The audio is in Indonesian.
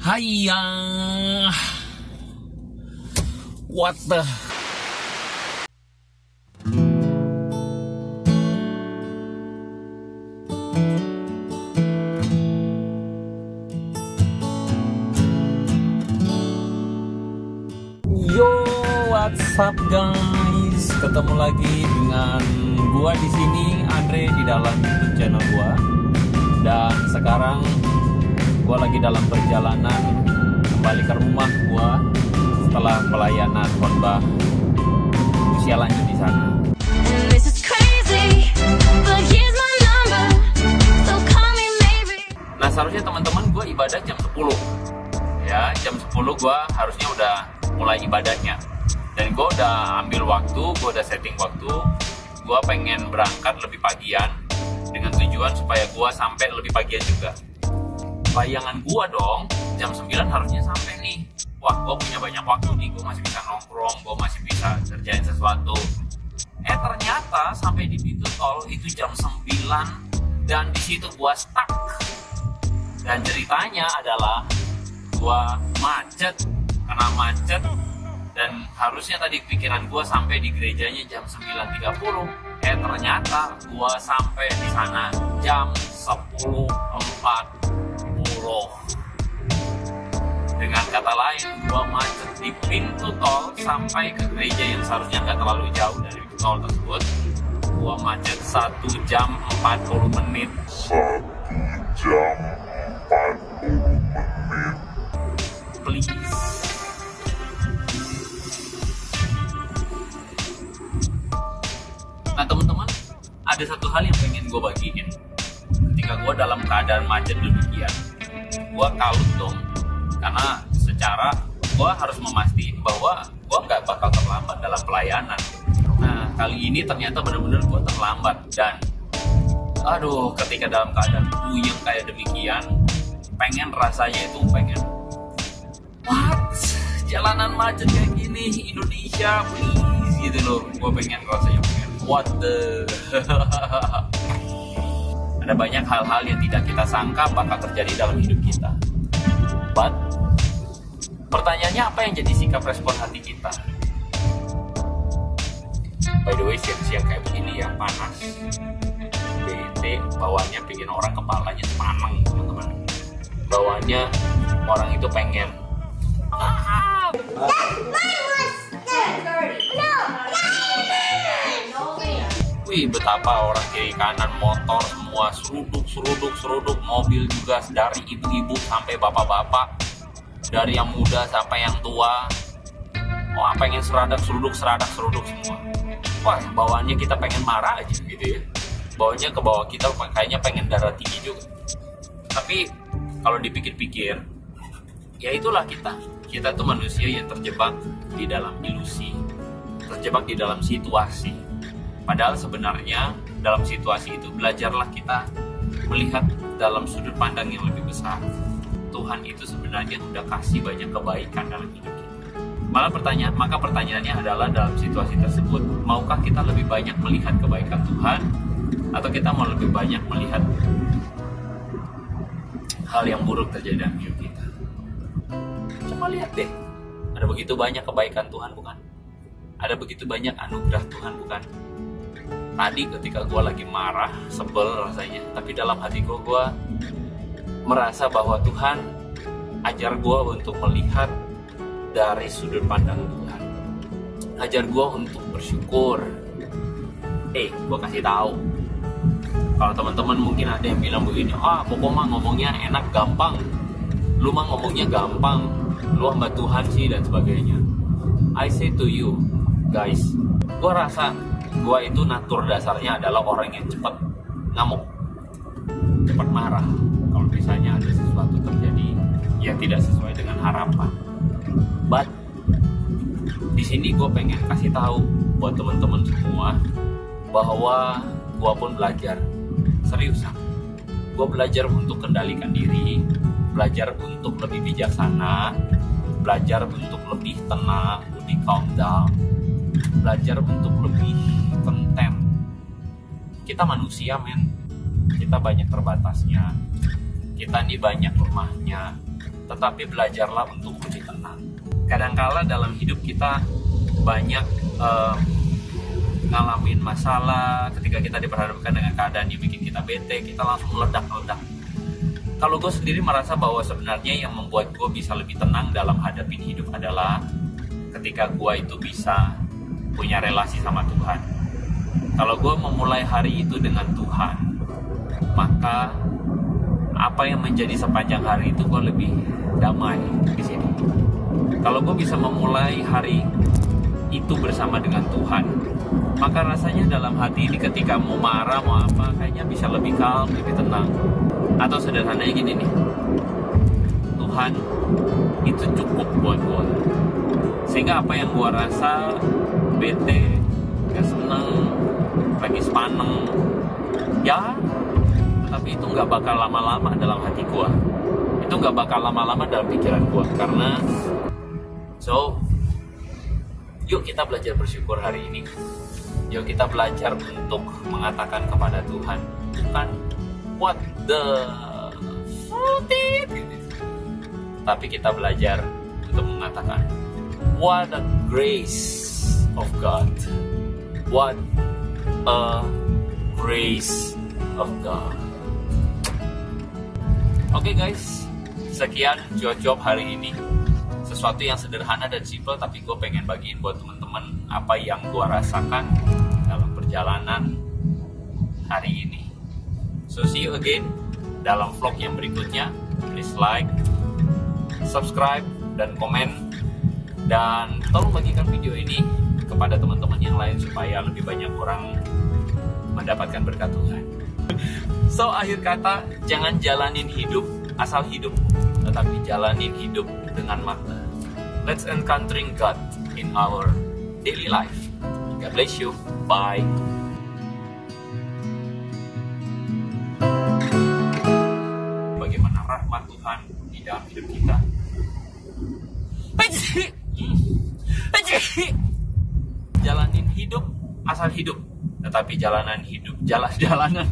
Hiya. What the? Yo, what's up guys? Ketemu lagi dengan gua di sini, Andre, di dalam YouTube channel gua. Dan sekarang gua lagi dalam perjalanan kembali ke rumah gua setelah pelayanan khotbah usia lanjut di sana. Nah, seharusnya teman-teman gua ibadah jam 10. Ya, jam 10 gua harusnya udah mulai ibadahnya. Dan gue udah ambil waktu, gue udah setting waktu. Gue pengen berangkat lebih pagian dengan tujuan supaya gue sampai lebih pagian juga. Bayangan gue dong, jam 9 harusnya sampai nih. Wah, gue punya banyak waktu nih, gue masih bisa nongkrong, gue masih bisa kerjain sesuatu. Ternyata sampai di pintu tol itu jam 9 dan di situ gue stuck. Dan ceritanya adalah gue macet, kena macet. Dan harusnya tadi pikiran gue sampai di gerejanya jam 9.30. Ternyata gue sampai di sana jam 10.40. Dengan kata lain, gue macet di pintu tol sampai ke gereja yang seharusnya nggak terlalu jauh dari pintu tol tersebut. Gue macet 1 jam 40 menit. 1 jam 40 menit. Please. Nah teman-teman, ada satu hal yang pengen gue bagiin. Ketika gue dalam keadaan macet demikian, gue kalut dong. Karena secara gue harus memastikan bahwa gue nggak bakal terlambat dalam pelayanan. Nah kali ini ternyata benar-benar gue terlambat. Dan aduh, ketika dalam keadaan puyeng kayak demikian, pengen rasanya itu pengen, what? Jalanan macet kayak gini, Indonesia please gitu loh. Gue pengen rasanya what the. Ada banyak hal-hal yang tidak kita sangka bakal terjadi dalam hidup kita. But pertanyaannya, apa yang jadi sikap respon hati kita? By the way, siang-siang kayak begini ya, panas, bete, bawaannya pengen orang kepalanya panang teman-teman. Bawaannya orang itu pengen wih, betapa orang kiri kanan motor semua seruduk, mobil juga, dari ibu-ibu sampai bapak-bapak, dari yang muda sampai yang tua. Wah, pengen seruduk semua. Wah, bawaannya kita pengen marah aja gitu ya. Bawaannya ke bawah kita kayaknya pengen darah tinggi juga. Tapi kalau dipikir-pikir, ya itulah kita. Kita tuh manusia yang terjebak di dalam ilusi, terjebak di dalam situasi. Padahal sebenarnya dalam situasi itu belajarlah kita melihat dalam sudut pandang yang lebih besar. Tuhan itu sebenarnya udah kasih banyak kebaikan dalam hidup kita. Maka pertanyaannya adalah, dalam situasi tersebut, maukah kita lebih banyak melihat kebaikan Tuhan, atau kita mau lebih banyak melihat hal yang buruk terjadi dalam hidup kita? Coba lihat deh, ada begitu banyak kebaikan Tuhan, bukan? Ada begitu banyak anugerah Tuhan, bukan? Tadi ketika gue lagi marah, sebel rasanya, tapi dalam hati gue merasa bahwa Tuhan ajar gue untuk melihat dari sudut pandang Tuhan. Ajar gue untuk bersyukur. Gue kasih tahu. Kalau teman-teman mungkin ada yang bilang begini, Koko mah ngomongnya enak, gampang. Lu mah ngomongnya gampang, lu hamba Tuhan sih, dan sebagainya. I say to you, guys, gue rasa gue itu natur dasarnya adalah orang yang cepat ngamuk, cepat marah kalau misalnya ada sesuatu terjadi yang tidak sesuai dengan harapan. But di sini gue pengen kasih tahu buat teman-teman semua bahwa gue pun belajar, seriusan. Gue belajar untuk kendalikan diri, belajar untuk lebih bijaksana, belajar untuk lebih tenang, lebih calm down, belajar untuk lebih konten. Kita manusia, men. Kita banyak terbatasnya. kita nih banyak lemahnya, tetapi belajarlah untuk lebih tenang. Kadangkala dalam hidup kita banyak ngalamin masalah, ketika kita diperhadapkan dengan keadaan yang bikin kita bete, kita langsung meledak-ledak. Kalau gue sendiri merasa bahwa sebenarnya yang membuat gue bisa lebih tenang dalam hadapin hidup adalah ketika gue itu bisa punya relasi sama Tuhan. Kalau gue memulai hari itu dengan Tuhan, maka apa yang menjadi sepanjang hari itu gue lebih damai di sini. Kalau gue bisa memulai hari itu bersama dengan Tuhan, maka rasanya dalam hati ini ketika mau marah mau apa kayaknya bisa lebih calm, lebih tenang. Atau sederhananya gini nih, Tuhan itu cukup buat gue, sehingga apa yang gue rasa bete, gak seneng, lagi sepaneng, ya tetapi itu gak bakal lama-lama dalam hati gue, itu gak bakal lama-lama dalam pikiran gue. Karena yuk kita belajar bersyukur hari ini. Yuk kita belajar untuk mengatakan kepada Tuhan, bukan what the fuck it, tapi kita belajar untuk mengatakan what a grace of God, what a grace of God. Oke guys, sekian job hari ini. Sesuatu yang sederhana dan simple, tapi gue pengen bagiin buat teman-teman apa yang gue rasakan dalam perjalanan hari ini. So see you again dalam vlog yang berikutnya. Please like, subscribe, dan komen. Dan tolong bagikan video ini kepada teman-teman yang lain supaya lebih banyak orang mendapatkan berkat Tuhan. So akhir kata, jangan jalanin hidup asal hidup, tetapi jalanin hidup dengan makna. Let's encountering God in our daily life. God bless you. Bye. Bagaimana rahmat Tuhan di dalam hidup kita. Jalanin hidup asal hidup, tetapi jalanan hidup jalan-jalanan.